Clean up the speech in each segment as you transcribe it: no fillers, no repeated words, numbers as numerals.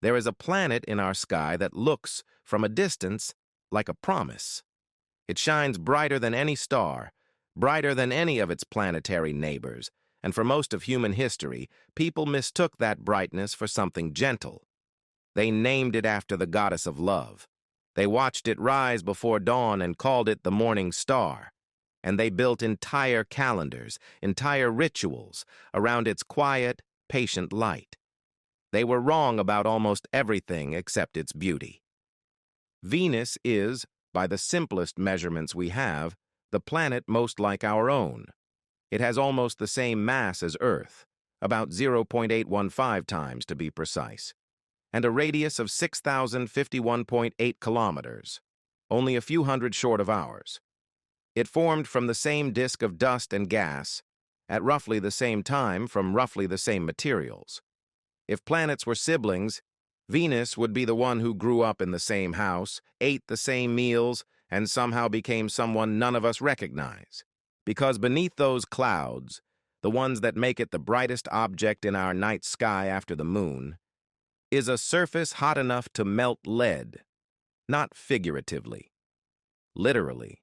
There is a planet in our sky that looks, from a distance, like a promise. It shines brighter than any star, brighter than any of its planetary neighbors, and for most of human history, people mistook that brightness for something gentle. They named it after the goddess of love. They watched it rise before dawn and called it the morning star. And they built entire calendars, entire rituals, around its quiet, patient light. They were wrong about almost everything except its beauty. Venus is, by the simplest measurements we have, the planet most like our own. It has almost the same mass as Earth, about 0.815 times to be precise, and a radius of 6,051.8 kilometers, only a few hundred short of ours. It formed from the same disk of dust and gas, at roughly the same time from roughly the same materials. If planets were siblings, Venus would be the one who grew up in the same house, ate the same meals, and somehow became someone none of us recognize. Because beneath those clouds, the ones that make it the brightest object in our night sky after the moon, is a surface hot enough to melt lead, not figuratively, literally.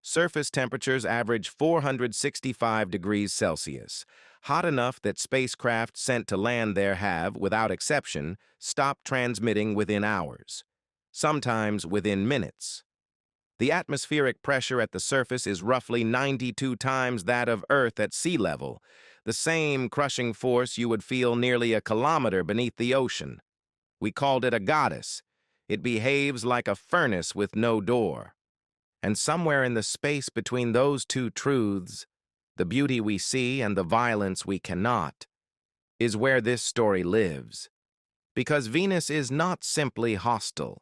Surface temperatures average 465 degrees Celsius, hot enough that spacecraft sent to land there have, without exception, stopped transmitting within hours, sometimes within minutes. The atmospheric pressure at the surface is roughly 92 times that of Earth at sea level, the same crushing force you would feel nearly a kilometer beneath the ocean. We called it a goddess. It behaves like a furnace with no door. And somewhere in the space between those two truths, the beauty we see and the violence we cannot, is where this story lives. Because Venus is not simply hostile.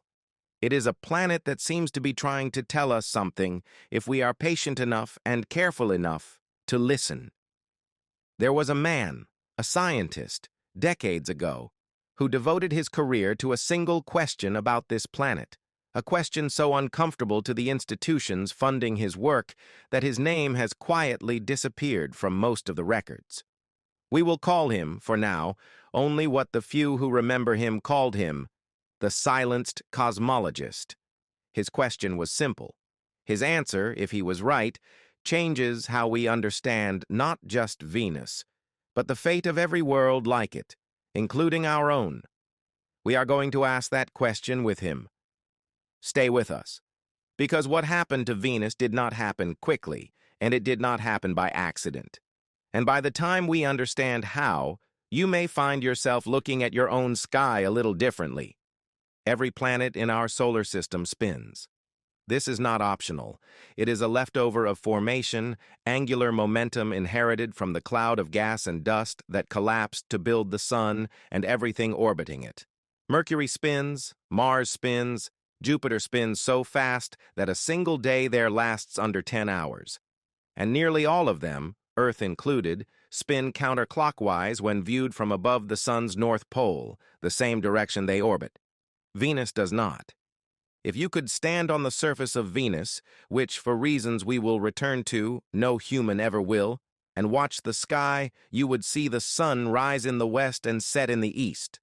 It is a planet that seems to be trying to tell us something if we are patient enough and careful enough to listen. There was a man, a scientist, decades ago, who devoted his career to a single question about this planet. A question so uncomfortable to the institutions funding his work that his name has quietly disappeared from most of the records. We will call him, for now, only what the few who remember him called him, the silenced cosmologist. His question was simple. His answer, if he was right, changes how we understand not just Venus, but the fate of every world like it, including our own. We are going to ask that question with him. Stay with us, because what happened to Venus did not happen quickly, and it did not happen by accident. And by the time we understand how, you may find yourself looking at your own sky a little differently. Every planet in our solar system spins. This is not optional. It is a leftover of formation, angular momentum inherited from the cloud of gas and dust that collapsed to build the sun and everything orbiting it. Mercury spins, Mars spins, Jupiter spins so fast that a single day there lasts under 10 hours. And nearly all of them, Earth included, spin counterclockwise when viewed from above the sun's north pole, the same direction they orbit. Venus does not. If you could stand on the surface of Venus, which for reasons we will return to, no human ever will, and watch the sky, you would see the sun rise in the west and set in the east,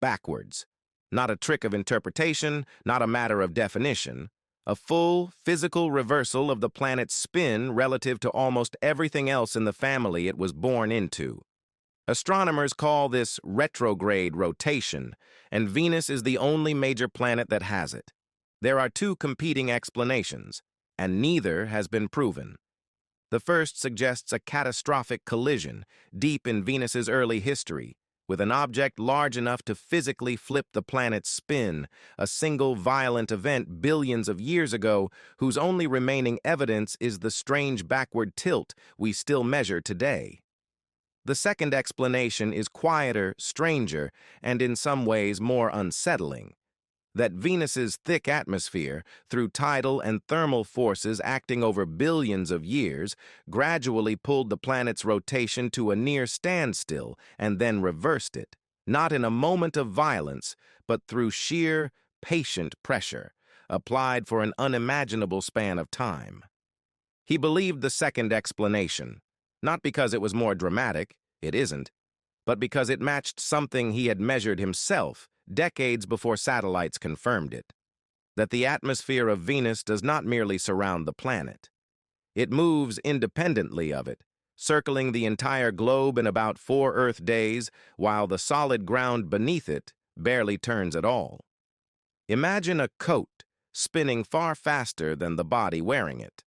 backwards. Not a trick of interpretation, not a matter of definition. A full, physical reversal of the planet's spin relative to almost everything else in the family it was born into. Astronomers call this retrograde rotation, and Venus is the only major planet that has it. There are two competing explanations, and neither has been proven. The first suggests a catastrophic collision deep in Venus's early history, with an object large enough to physically flip the planet's spin, a single violent event billions of years ago whose only remaining evidence is the strange backward tilt we still measure today. The second explanation is quieter, stranger, and in some ways more unsettling. That Venus's thick atmosphere, through tidal and thermal forces acting over billions of years, gradually pulled the planet's rotation to a near standstill and then reversed it, not in a moment of violence, but through sheer, patient pressure, applied for an unimaginable span of time. He believed the second explanation, not because it was more dramatic, it isn't, but because it matched something he had measured himself decades before satellites confirmed it, that the atmosphere of Venus does not merely surround the planet. It moves independently of it, circling the entire globe in about 4 Earth days, while the solid ground beneath it barely turns at all. Imagine a coat spinning far faster than the body wearing it.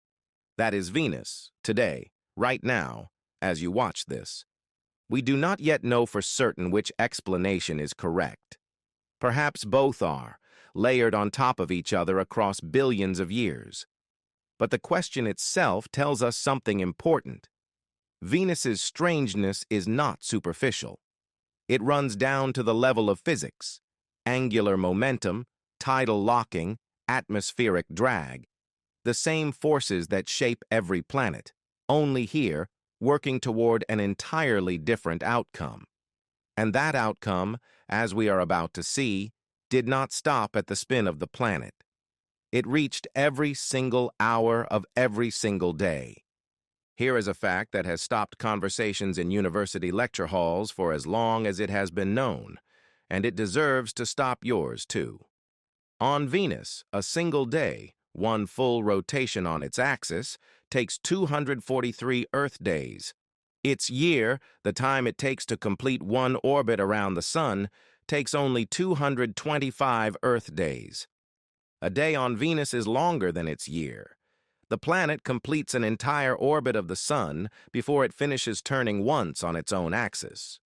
That is Venus, today, right now, as you watch this. We do not yet know for certain which explanation is correct. Perhaps both are, layered on top of each other across billions of years. But the question itself tells us something important. Venus's strangeness is not superficial. It runs down to the level of physics, angular momentum, tidal locking, atmospheric drag, the same forces that shape every planet, only here, working toward an entirely different outcome. And that outcome, as we are about to see, did not stop at the spin of the planet. It reached every single hour of every single day. Here is a fact that has stopped conversations in university lecture halls for as long as it has been known, and it deserves to stop yours too. On Venus, a single day, one full rotation on its axis, takes 243 Earth days. Its year, the time it takes to complete one orbit around the Sun, takes only 225 Earth days. A day on Venus is longer than its year. The planet completes an entire orbit of the Sun before it finishes turning once on its own axis.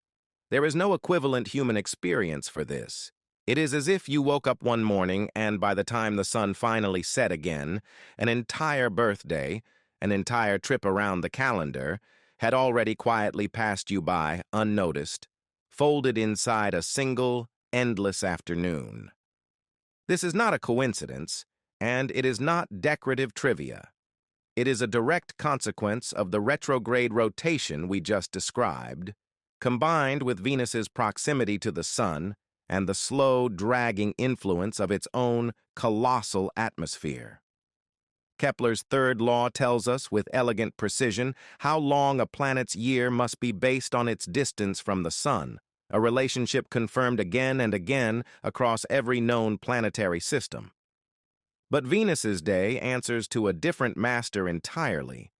There is no equivalent human experience for this. It is as if you woke up one morning and by the time the sun finally set again, an entire birthday, an entire trip around the calendar, had already quietly passed you by, unnoticed, folded inside a single, endless afternoon. This is not a coincidence, and it is not decorative trivia. It is a direct consequence of the retrograde rotation we just described, combined with Venus's proximity to the Sun and the slow, dragging influence of its own colossal atmosphere. Kepler's third law tells us with elegant precision how long a planet's year must be based on its distance from the Sun, a relationship confirmed again and again across every known planetary system. But Venus's day answers to a different master entirely.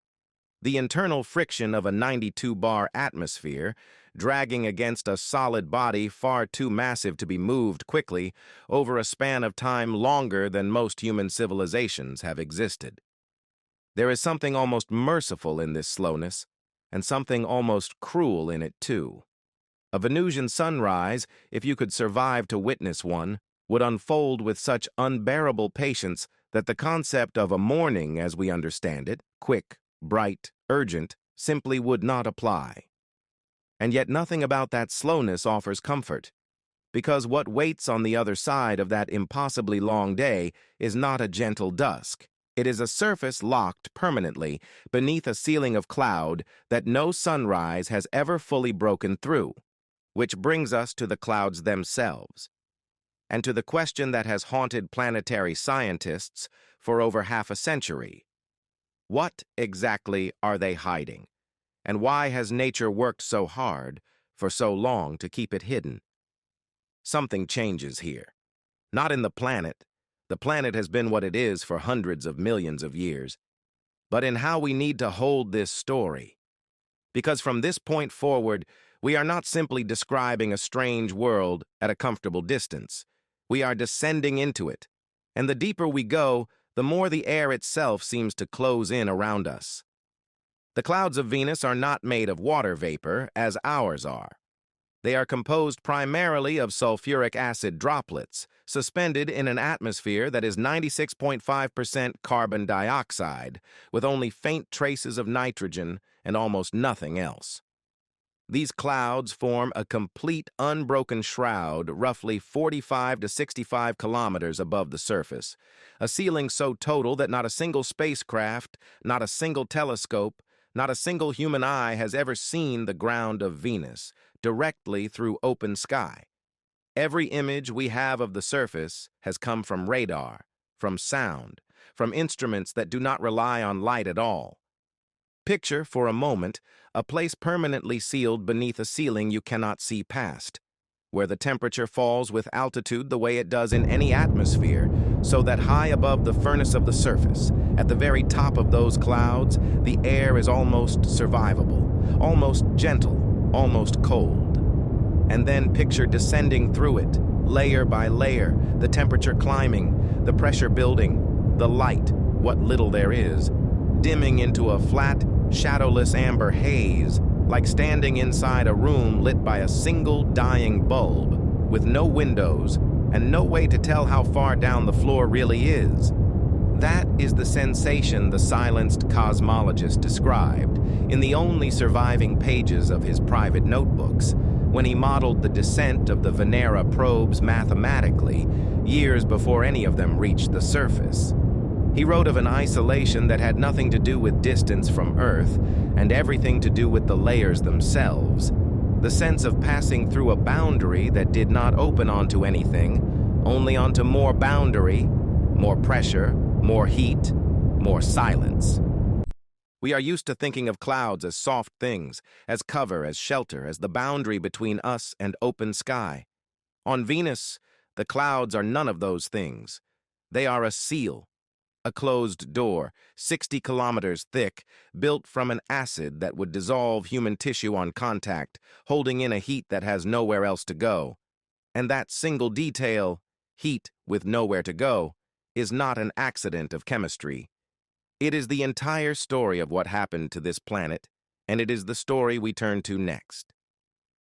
The internal friction of a 92-bar atmosphere, dragging against a solid body far too massive to be moved quickly over a span of time longer than most human civilizations have existed. There is something almost merciful in this slowness, and something almost cruel in it too. A Venusian sunrise, if you could survive to witness one, would unfold with such unbearable patience that the concept of a morning as we understand it, quick, bright, urgent, simply would not apply. And yet nothing about that slowness offers comfort, because what waits on the other side of that impossibly long day is not a gentle dusk. It is a surface locked permanently beneath a ceiling of cloud that no sunrise has ever fully broken through, which brings us to the clouds themselves, and to the question that has haunted planetary scientists for over half a century. What exactly are they hiding? And why has nature worked so hard for so long to keep it hidden? Something changes here. Not in the planet. The planet has been what it is for hundreds of millions of years. But in how we need to hold this story. Because from this point forward, we are not simply describing a strange world at a comfortable distance. We are descending into it. And the deeper we go, the more the air itself seems to close in around us. The clouds of Venus are not made of water vapor, as ours are. They are composed primarily of sulfuric acid droplets, suspended in an atmosphere that is 96.5% carbon dioxide, with only faint traces of nitrogen and almost nothing else. These clouds form a complete unbroken shroud roughly 45 to 65 kilometers above the surface, a ceiling so total that not a single spacecraft, not a single telescope, not a single human eye has ever seen the ground of Venus directly through open sky. Every image we have of the surface has come from radar, from sound, from instruments that do not rely on light at all. Picture, for a moment, a place permanently sealed beneath a ceiling you cannot see past. where the temperature falls with altitude the way it does in any atmosphere, so that high above the furnace of the surface, at the very top of those clouds, the air is almost survivable, almost gentle, almost cold. And then picture descending through it, layer by layer, the temperature climbing, the pressure building, the light, what little there is, dimming into a flat, shadowless amber haze, like standing inside a room lit by a single dying bulb, with no windows and no way to tell how far down the floor really is. That is the sensation the silenced cosmologist described in the only surviving pages of his private notebooks, when he modeled the descent of the Venera probes mathematically, years before any of them reached the surface. He wrote of an isolation that had nothing to do with distance from Earth and everything to do with the layers themselves, the sense of passing through a boundary that did not open onto anything, only onto more boundary, more pressure, more heat, more silence. We are used to thinking of clouds as soft things, as cover, as shelter, as the boundary between us and open sky. On Venus, the clouds are none of those things. They are a seal, a closed door, 60 kilometers thick, built from an acid that would dissolve human tissue on contact, holding in a heat that has nowhere else to go. And that single detail, heat with nowhere to go, is not an accident of chemistry. It is the entire story of what happened to this planet, and it is the story we turn to next.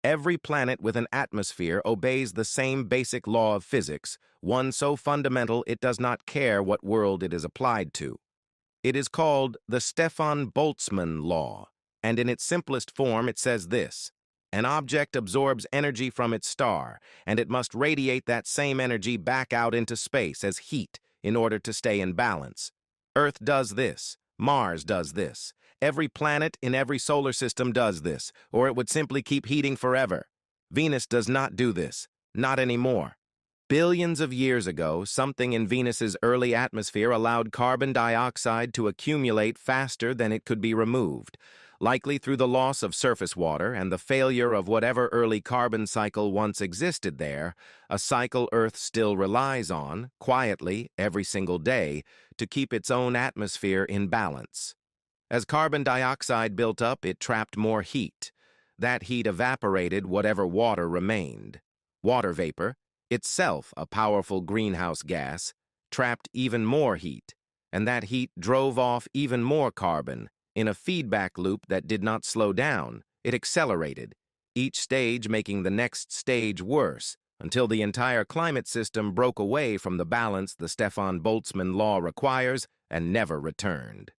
Every planet with an atmosphere obeys the same basic law of physics, one so fundamental it does not care what world it is applied to. It is called the Stefan-Boltzmann law, and in its simplest form it says this: an object absorbs energy from its star, and it must radiate that same energy back out into space as heat in order to stay in balance. Earth does this, Mars does this, every planet in every solar system does this, or it would simply keep heating forever. Venus does not do this, not anymore. Billions of years ago, something in Venus's early atmosphere allowed carbon dioxide to accumulate faster than it could be removed, likely through the loss of surface water and the failure of whatever early carbon cycle once existed there, a cycle Earth still relies on, quietly, every single day, to keep its own atmosphere in balance. As carbon dioxide built up, it trapped more heat. That heat evaporated whatever water remained. Water vapor, itself a powerful greenhouse gas, trapped even more heat, and that heat drove off even more carbon. In a feedback loop that did not slow down, it accelerated, each stage making the next stage worse, until the entire climate system broke away from the balance the Stefan-Boltzmann law requires and never returned.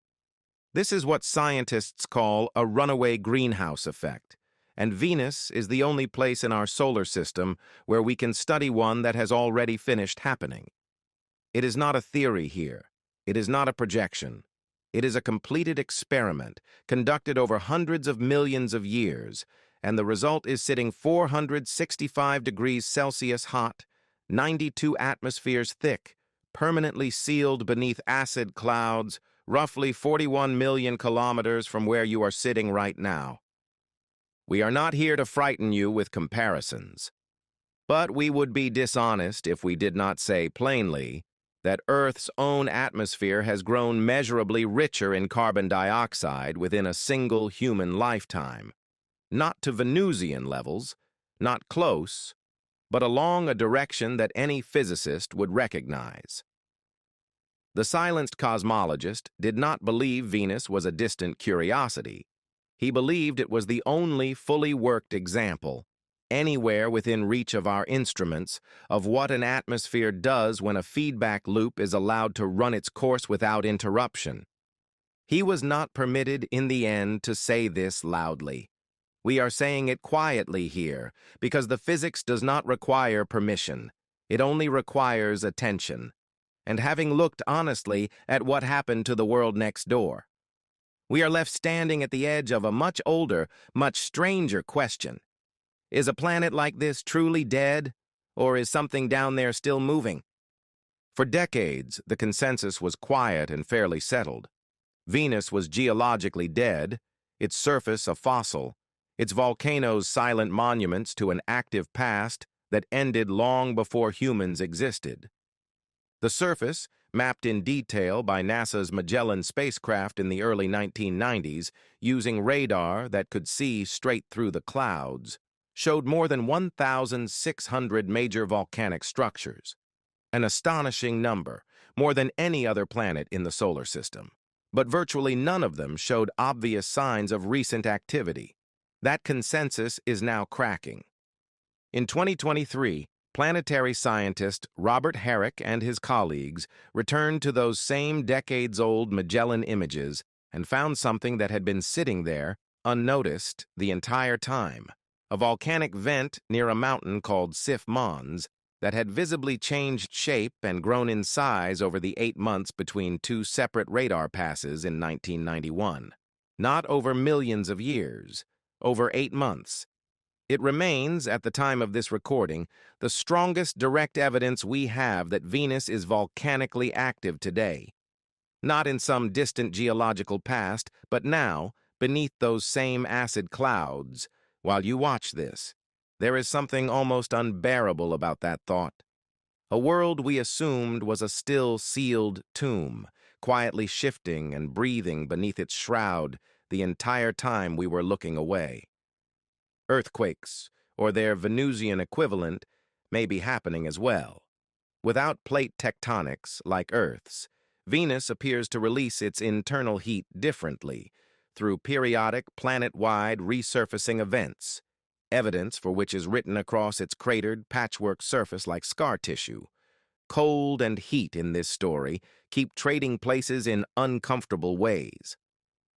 This is what scientists call a runaway greenhouse effect, and Venus is the only place in our solar system where we can study one that has already finished happening. It is not a theory here. It is not a projection. It is a completed experiment conducted over hundreds of millions of years, and the result is sitting 465 degrees Celsius hot, 92 atmospheres thick, permanently sealed beneath acid clouds, roughly 41 million kilometers from where you are sitting right now. We are not here to frighten you with comparisons, but we would be dishonest if we did not say plainly that Earth's own atmosphere has grown measurably richer in carbon dioxide within a single human lifetime. Not to Venusian levels, not close, but along a direction that any physicist would recognize. The silenced cosmologist did not believe Venus was a distant curiosity. He believed it was the only fully worked example, anywhere within reach of our instruments, of what an atmosphere does when a feedback loop is allowed to run its course without interruption. He was not permitted in the end to say this loudly. We are saying it quietly here, because the physics does not require permission. It only requires attention. And having looked honestly at what happened to the world next door, we are left standing at the edge of a much older, much stranger question. Is a planet like this truly dead, or is something down there still moving? For decades, the consensus was quiet and fairly settled. Venus was geologically dead, its surface a fossil, its volcanoes silent monuments to an active past, that ended long before humans existed. The surface, mapped in detail by NASA's Magellan spacecraft in the early 1990s using radar that could see straight through the clouds, showed more than 1,600 major volcanic structures, an astonishing number, more than any other planet in the solar system. But virtually none of them showed obvious signs of recent activity. That consensus is now cracking. In 2023, planetary scientist Robert Herrick and his colleagues returned to those same decades-old Magellan images and found something that had been sitting there, unnoticed, the entire time. A volcanic vent near a mountain called Sif Mons that had visibly changed shape and grown in size over the 8 months between two separate radar passes in 1991. Not over millions of years, over 8 months. It remains, at the time of this recording, the strongest direct evidence we have that Venus is volcanically active today. Not in some distant geological past, but now, beneath those same acid clouds. While you watch this, there is something almost unbearable about that thought. A world we assumed was a still, sealed tomb, quietly shifting and breathing beneath its shroud the entire time we were looking away. Earthquakes, or their Venusian equivalent, may be happening as well. Without plate tectonics like Earth's, Venus appears to release its internal heat differently, through periodic planet-wide resurfacing events, evidence for which is written across its cratered patchwork surface like scar tissue. Cold and heat in this story keep trading places in uncomfortable ways.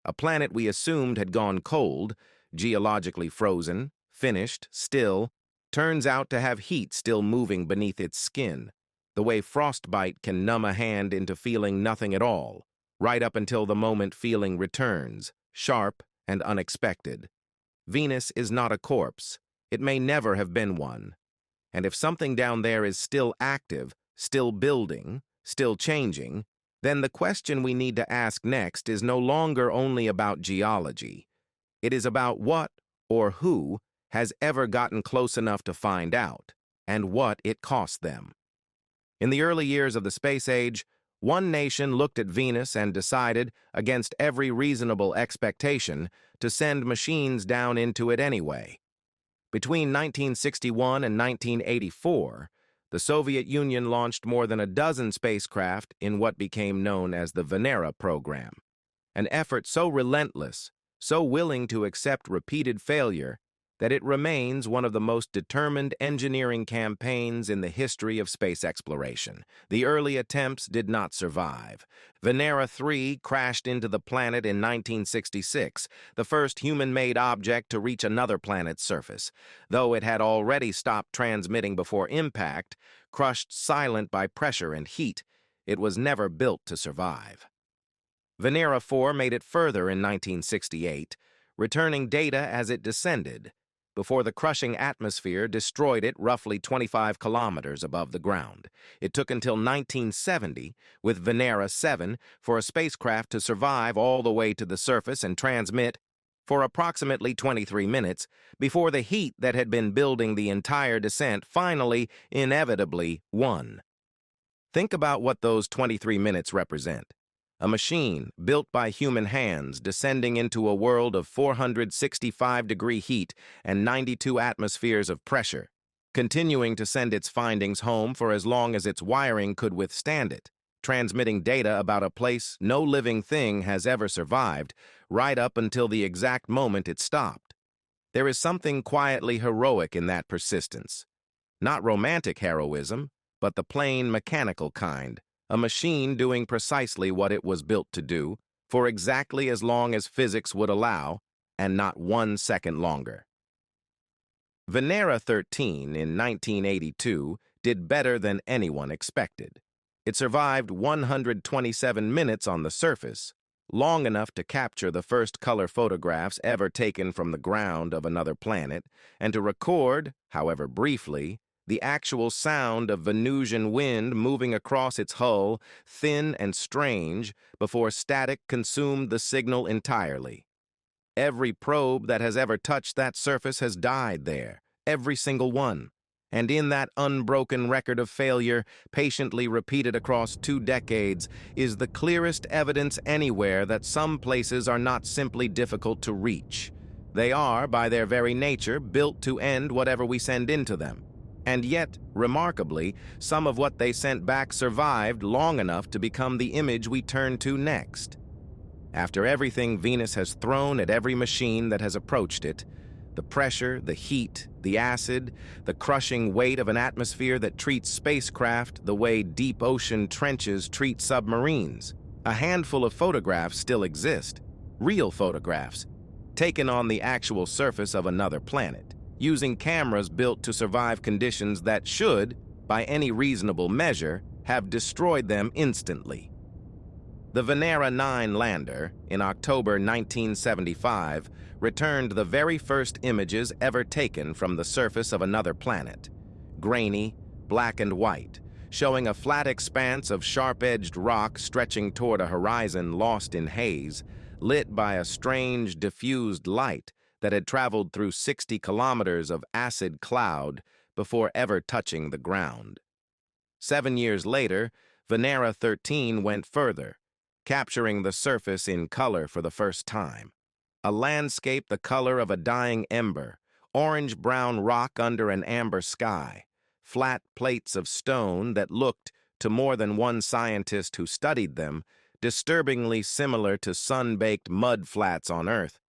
A planet we assumed had gone cold, geologically frozen, finished, still, turns out to have heat still moving beneath its skin, the way frostbite can numb a hand into feeling nothing at all, right up until the moment feeling returns, sharp and unexpected. Venus is not a corpse. It may never have been one. And if something down there is still active, still building, still changing, then the question we need to ask next is no longer only about geology. It is about what or who has ever gotten close enough to find out, and what it cost them. In the early years of the space age, one nation looked at Venus and decided, against every reasonable expectation, to send machines down into it anyway. Between 1961 and 1984, the Soviet Union launched more than a dozen spacecraft in what became known as the Venera program, an effort so relentless, so willing to accept repeated failure, that it remains one of the most determined engineering campaigns in the history of space exploration. The early attempts did not survive. Venera 3 crashed into the planet in 1966, the first human-made object to reach another planet's surface. Though it had already stopped transmitting before impact, crushed silent by pressure and heat, it was never built to survive. Venera 4 made it further in 1968, returning data as it descended, before the crushing atmosphere destroyed it roughly 25 kilometers above the ground. It took until 1970, with Venera 7, for a spacecraft to survive all the way to the surface and transmit for approximately 23 minutes before the heat that had been building the entire descent finally, inevitably, won. Think about what those 23 minutes represent. A machine built by human hands descending into a world of 465-degree heat and 92 atmospheres of pressure, continuing to send its findings home for as long as its wiring could withstand it, transmitting data about a place no living thing has ever survived, right up until the exact moment it stopped. There is something quietly heroic in that persistence. Not romantic heroism, but the plain mechanical kind. A machine doing precisely what it was built to do, for exactly as long as physics would allow, and not 1 second longer. Venera 13 in 1982 did better than anyone expected. It survived 127 minutes on the surface, long enough to capture the first color photographs ever taken from the ground of another planet, and to record, however briefly, the actual sound of Venusian wind moving across its hull, thin and strange, before static consumed the signal entirely. Every probe that has ever touched that surface has died there, every single one. And in that unbroken record of failure, patiently repeated across 2 decades, is the clearest evidence anywhere that some places are not simply difficult to reach. They are, by their very nature, built to end whatever we send into them. And yet, remarkably, some of what they sent back survived long enough to become the image we turn to next. After everything Venus has thrown at every machine that has approached it, the pressure, the heat, the acid, the crushing weight of an atmosphere that treats spacecraft the way deep ocean trenches treat submarines, a handful of photographs still exist, real photographs, taken on the actual surface of another planet, using cameras built to survive conditions that should, by any reasonable measure, have destroyed them instantly. The Venera 9 lander, in October 1975, returned the very first images ever taken from the surface of another planet, grainy, black and white, showing a flat expanse of sharp-edged rock stretching toward a horizon lost in haze, lit by a strange, diffused light that had traveled through 60 kilometers of acid cloud before ever touching the ground. 7 years later, Venera 13 went further, capturing the surface in color for the first time. A landscape the color of a dying ember, orange-brown rock under an amber sky, flat plates of stone that looked, to more than one scientist who studied them, disturbingly similar to sun-baked mud flats on Earth,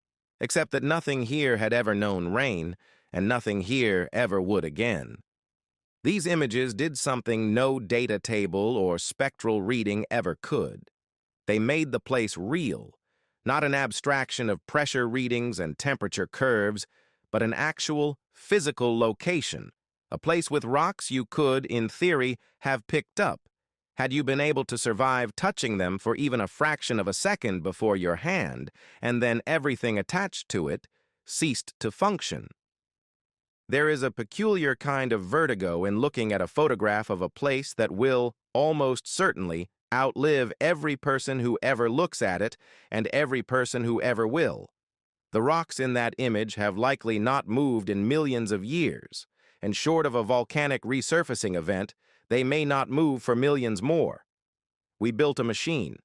except that nothing here had ever known rain, and nothing here ever would again. These images did something no data table or spectral reading ever could. They made the place real, not an abstraction of pressure readings and temperature curves, but an actual, physical location, a place with rocks you could, in theory, have picked up, had you been able to survive touching them for even a fraction of a second before your hand, and then everything attached to it ceased to function. There is a peculiar kind of vertigo in looking at a photograph of a place that will, almost certainly, outlive every person who ever looks at it and every person who ever will. The rocks in that image have likely not moved in millions of years, and short of a volcanic resurfacing event, they may not move for millions more. We built a machine,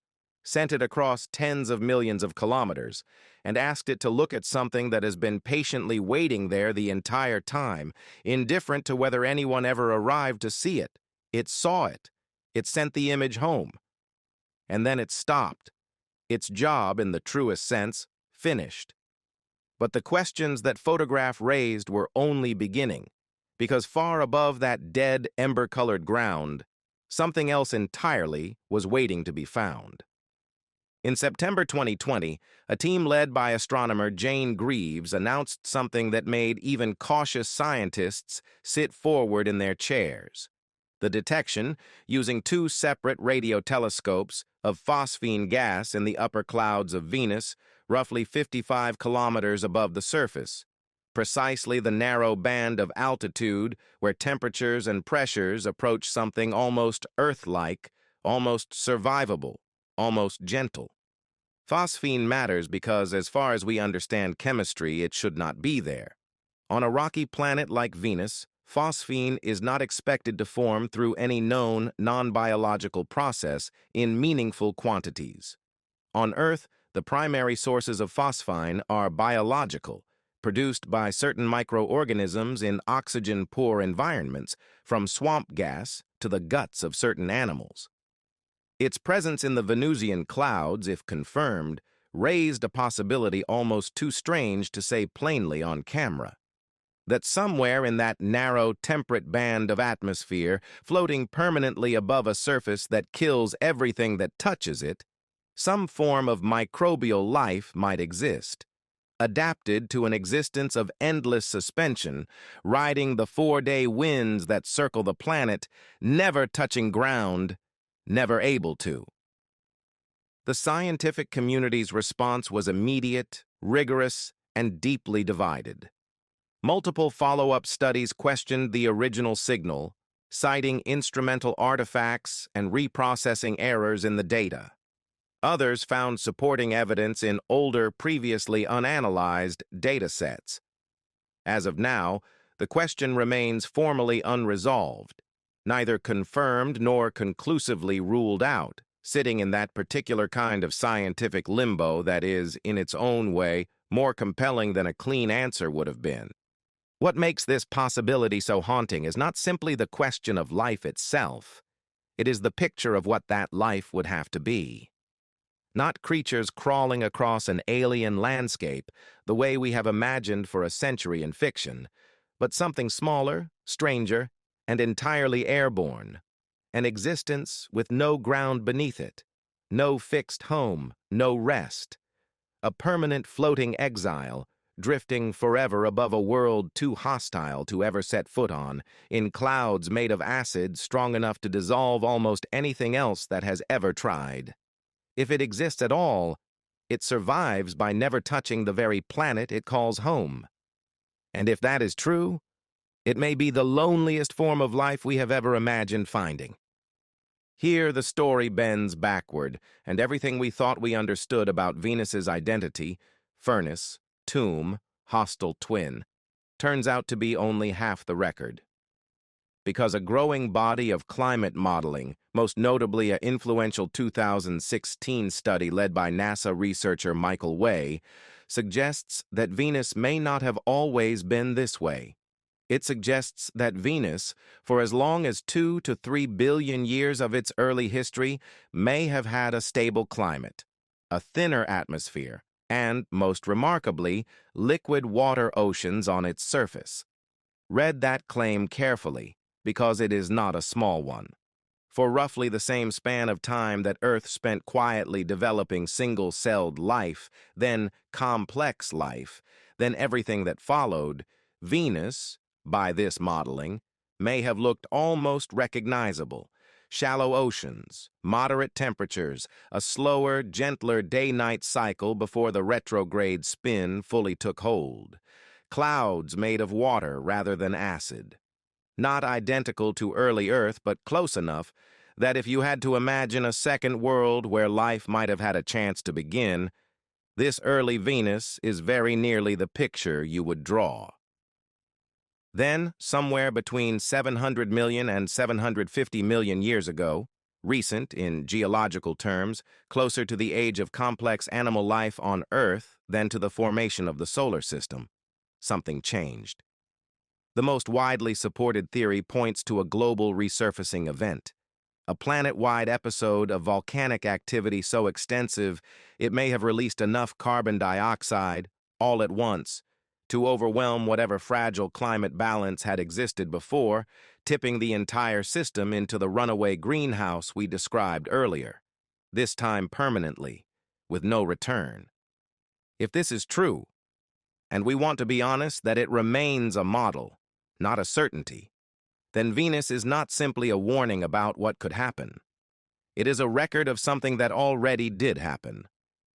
sent it across tens of millions of kilometers, and asked it to look at something that has been patiently waiting there the entire time, indifferent to whether anyone ever arrived to see it. It saw it. It sent the image home. And then it stopped. Its job, in the truest sense, finished. But the questions that photograph raised were only beginning, because far above that dead, ember-colored ground, something else entirely was waiting to be found. In September 2020, a team led by astronomer Jane Greaves announced something that made even cautious scientists sit forward in their chairs: the detection, using 2 separate radio telescopes, of phosphine gas in the upper clouds of Venus, roughly 55 kilometers above the surface, precisely the narrow band of altitude where temperatures and pressures approach something almost Earth-like, almost survivable, almost gentle. Phosphine matters because, as far as we understand chemistry, it should not be there. On a rocky planet like Venus, phosphine is not expected to form through any known non-biological process in meaningful quantities. On Earth, the primary sources of phosphine are biological, produced by certain microorganisms in oxygen-poor environments, from swamp gas to the guts of certain animals. Its presence in the Venusian clouds, if confirmed, raised a possibility almost too strange to say plainly on camera: that somewhere in that narrow, temperate band of atmosphere, floating permanently above a surface that kills everything that touches it, some form of microbial life might exist, adapted to an existence of endless suspension, riding the 4-day winds that circle the planet, never touching ground, never able to. The scientific community's response was immediate, rigorous, and deeply divided. Multiple follow-up studies questioned the original signal, citing instrumental artifacts and reprocessing errors in the data. Others found supporting evidence in older, previously unanalyzed data sets. As of now, the question remains formally unresolved, neither confirmed nor conclusively ruled out, sitting in that particular kind of scientific limbo that is, in its own way, more compelling than a clean answer would have been. What makes this possibility so haunting is not simply the question of life itself, it is the picture of what that life would have to be. Not creatures crawling across an alien landscape the way we have imagined for a century in fiction, but something smaller, stranger, and entirely airborne. An existence with no ground beneath it, no fixed home, no rest. A permanent floating exile, drifting forever above a world too hostile to ever set foot on, in clouds made of acid strong enough to dissolve almost anything else that has ever tried. If it exists at all, it survives by never touching the very planet it calls home. And if that is true, it may be the loneliest form of life we have ever imagined finding. Here the story bends backward, and everything we thought we understood about Venus's identity, furnace, tomb, hostile twin, turns out to be only half the record. Because a growing body of climate modeling, most notably an influential 2016 study led by NASA researcher Michael Way, suggests that Venus may not have always been this way. It suggests that Venus, for as long as 2 to 3 billion years of its early history, may have had a stable climate, a thinner atmosphere, and, most remarkably, liquid water oceans on its surface. Read that claim carefully, because it is not a small one. For roughly the same span of time that Earth spent quietly developing single-celled life, then complex life, then everything that followed, Venus, by this modeling, may have looked almost recognizable. Shallow oceans, moderate temperatures, a slower, gentler day-night cycle before the retrograde spin fully took hold. Clouds made of water rather than acid. Not identical to early Earth, but close enough that if you had to imagine a second world where life might have had a chance to begin, this early Venus is very nearly the picture you would draw. Then, somewhere between 700 million and 750 million years ago, recent in geological terms, closer to the age of complex animal life on Earth than to the formation of the solar system, something changed. The most widely supported theory points to a global resurfacing event, a planet-wide episode of volcanic activity so extensive it may have released enough carbon dioxide, all at once, to overwhelm whatever fragile climate balance had existed before, tipping the entire system into the runaway greenhouse we described earlier, this time permanently, with no return. If this is true, and we want to be honest that it remains a model, not a certainty, then Venus is not simply a warning about what could happen. It is a record of something that already did happen,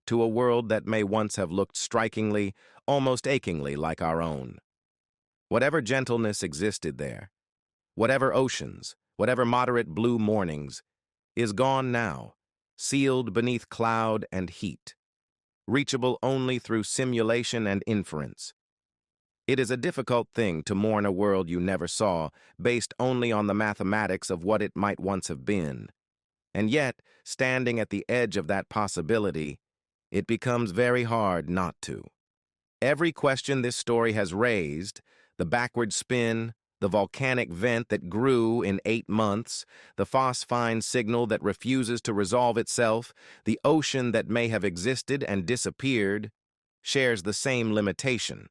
to a world that may once have looked strikingly, almost achingly like our own. Whatever gentleness existed there, whatever oceans, whatever moderate blue mornings, is gone now, sealed beneath cloud and heat, reachable only through simulation and inference. It is a difficult thing to mourn a world you never saw, based only on the mathematics of what it might once have been. And yet, standing at the edge of that possibility, it becomes very hard not to. Every question this story has raised, the backward spin, the volcanic vent that grew in 8 months, the phosphine signal that refuses to resolve itself, the ocean that may have existed and disappeared, shares the same limitation.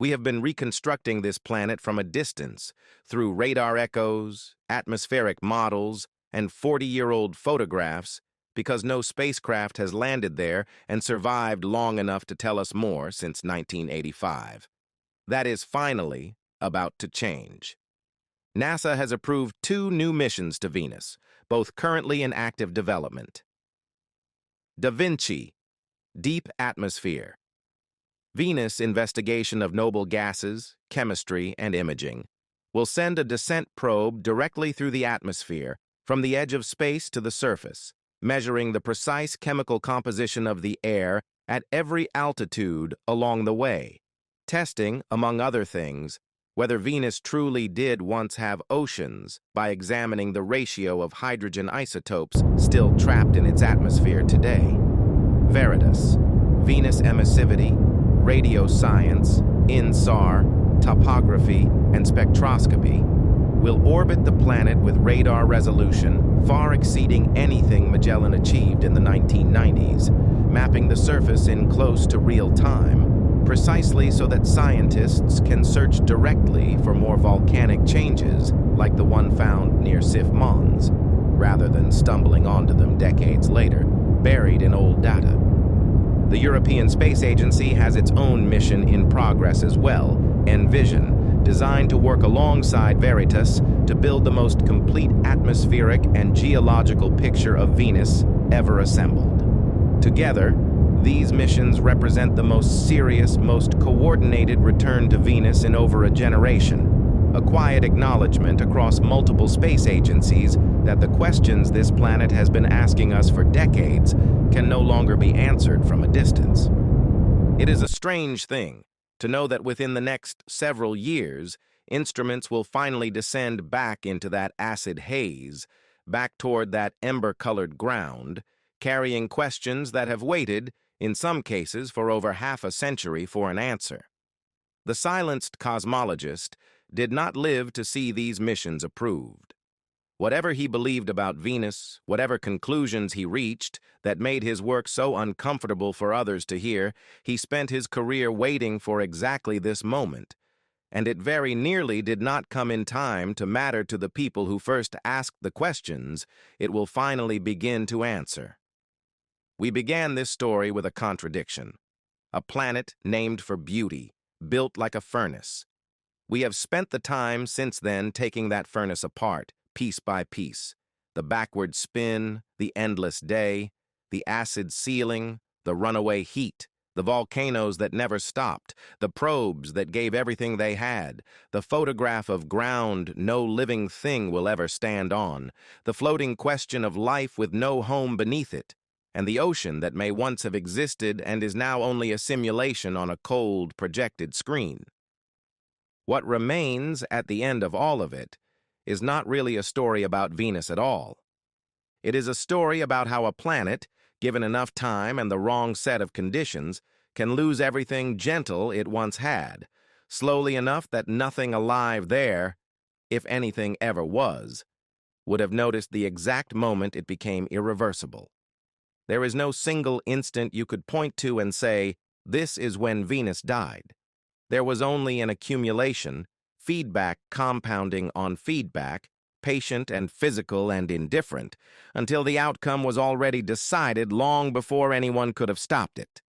We have been reconstructing this planet from a distance, through radar echoes, atmospheric models, and 40-year-old photographs, because no spacecraft has landed there and survived long enough to tell us more since 1985. That is finally about to change. NASA has approved 2 new missions to Venus, both currently in active development. Da Vinci, Deep Atmosphere. Venus investigation of noble gases, chemistry, and imaging will send a descent probe directly through the atmosphere, from the edge of space to the surface, measuring the precise chemical composition of the air at every altitude along the way, testing, among other things, whether Venus truly did once have oceans by examining the ratio of hydrogen isotopes still trapped in its atmosphere today. Veritas, Venus emissivity, radio science, INSAR, topography, and spectroscopy will orbit the planet with radar resolution far exceeding anything Magellan achieved in the 1990s, mapping the surface in close to real time, precisely so that scientists can search directly for more volcanic changes like the one found near Sif Mons, rather than stumbling onto them decades later, buried in old data. The European Space Agency has its own mission in progress as well, Envision, designed to work alongside Veritas to build the most complete atmospheric and geological picture of Venus ever assembled. Together, these missions represent the most serious, most coordinated return to Venus in over a generation, a quiet acknowledgement across multiple space agencies that the questions this planet has been asking us for decades can no longer be answered from a distance. It is a strange thing to know that within the next several years, instruments will finally descend back into that acid haze, back toward that ember-colored ground, carrying questions that have waited, in some cases, for over half a century for an answer. The silenced cosmologist did not live to see these missions approved. Whatever he believed about Venus, whatever conclusions he reached that made his work so uncomfortable for others to hear, he spent his career waiting for exactly this moment, and it very nearly did not come in time to matter to the people who first asked the questions it will finally begin to answer. We began this story with a contradiction, a planet named for beauty, built like a furnace. We have spent the time since then taking that furnace apart, piece by piece. The backward spin, the endless day, the acid ceiling, the runaway heat, the volcanoes that never stopped, the probes that gave everything they had, the photograph of ground no living thing will ever stand on, the floating question of life with no home beneath it, and the ocean that may once have existed and is now only a simulation on a cold, projected screen. What remains at the end of all of it is not really a story about Venus at all. It is a story about how a planet, given enough time and the wrong set of conditions, can lose everything gentle it once had, slowly enough that nothing alive there, if anything ever was, would have noticed the exact moment it became irreversible. There is no single instant you could point to and say, this is when Venus died. There was only an accumulation, feedback compounding on feedback, patient and physical and indifferent, until the outcome was already decided long before anyone could have stopped it.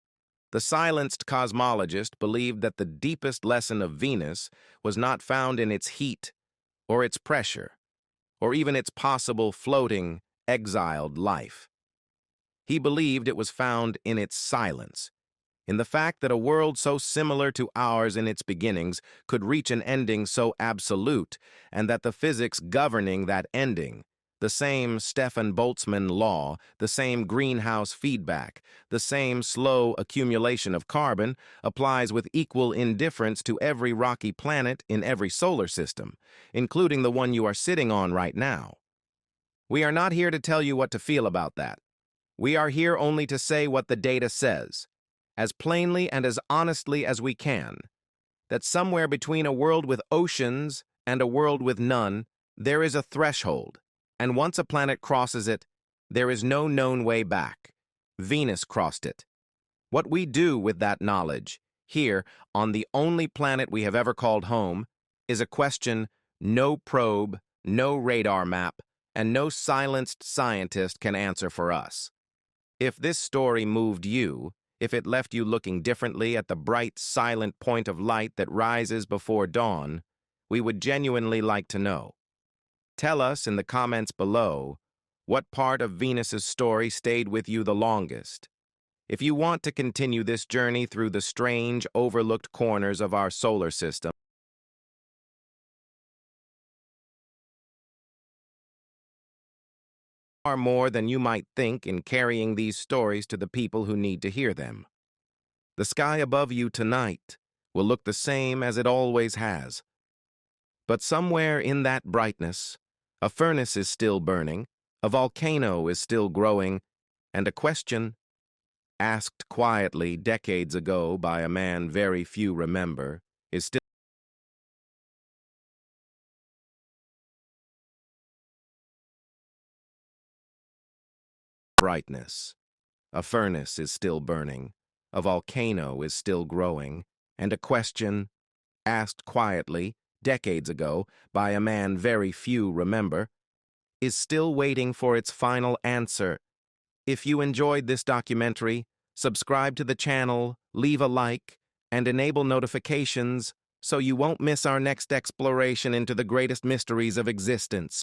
The silenced cosmologist believed that the deepest lesson of Venus was not found in its heat, or its pressure, or even its possible floating, exiled life. He believed it was found in its silence, in the fact that a world so similar to ours in its beginnings could reach an ending so absolute, and that the physics governing that ending, the same Stefan Boltzmann law, the same greenhouse feedback, the same slow accumulation of carbon, applies with equal indifference to every rocky planet in every solar system, including the one you are sitting on right now. We are not here to tell you what to feel about that. We are here only to say what the data says, as plainly and as honestly as we can, that somewhere between a world with oceans and a world with none, there is a threshold, and once a planet crosses it, there is no known way back. Venus crossed it. What we do with that knowledge, here, on the only planet we have ever called home, is a question no probe, no radar map, and no silenced scientist can answer for us. If this story moved you, if it left you looking differently at the bright, silent point of light that rises before dawn, we would genuinely like to know. Tell us in the comments below what part of Venus's story stayed with you the longest. If you want to continue this journey through the strange, overlooked corners of our solar system, are more than you might think in carrying these stories to the people who need to hear them. The sky above you tonight will look the same as it always has, But somewhere in that brightness, a furnace is still burning, a volcano is still growing, and a question, asked quietly decades ago by a man very few remember, is still brightness. A furnace is still burning, a volcano is still growing, and a question, asked quietly decades ago by a man very few remember, is still waiting for its final answer. If you enjoyed this documentary, subscribe to the channel, leave a like, and enable notifications so you won't miss our next exploration into the greatest mysteries of existence.